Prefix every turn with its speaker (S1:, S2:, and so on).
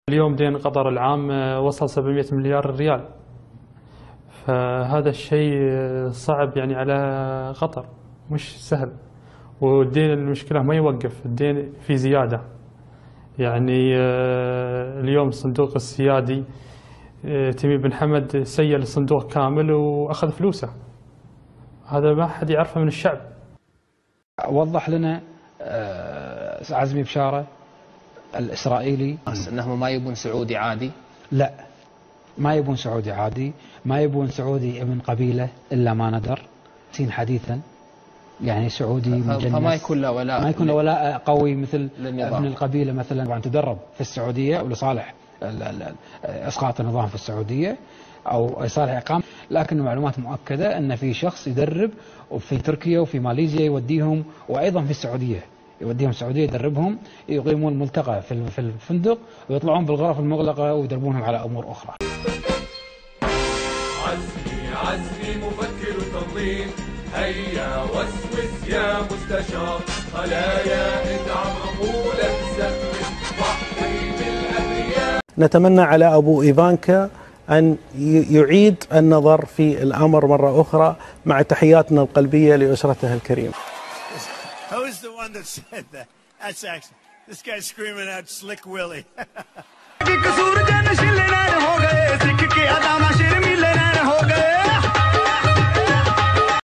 S1: اليوم دين قطر العام وصل 700 مليار ريال، فهذا الشيء صعب يعني على قطر، مش سهل. والدين المشكلة ما يوقف، الدين في زيادة. يعني اليوم الصندوق السيادي تميم بن حمد سيل الصندوق كامل وأخذ فلوسه، هذا ما حد يعرفه من الشعب.
S2: وضح لنا عزمي بشارة الإسرائيلي
S3: أنهم ما يبون سعودي عادي.
S2: لا، ما يبون سعودي عادي، ما يبون سعودي ابن قبيلة إلا ما ندر سين حديثا، يعني سعودي مجنس،
S3: فما يكون له ولاء،
S2: ما يكون له ولاء قوي مثل
S3: للنظام.
S2: ابن القبيلة مثلا، طبعا تدرب في السعودية ولصالح إسقاط النظام في السعودية أو لصالح إقامة، لكن معلومات مؤكدة أن في شخص يدرب وفي تركيا وفي ماليزيا يوديهم، وأيضا في السعودية يوديهم السعودية يدربهم، يقيمون ملتقى في الفندق ويطلعون بالغرف المغلقة ويدربونهم على أمور أخرى.
S4: عزمي مفكر التنظيم، هيا وسوس يا مستشار، خلايا ادعم عقولك سفر وحي بالأبرياء.
S5: نتمنى على أبو إيفانكا أن يعيد النظر في الأمر مرة أخرى، مع تحياتنا القلبية لأسرته الكريمة.
S6: Who is the one that said that? That's excellent. This guy's screaming out Slick Willie.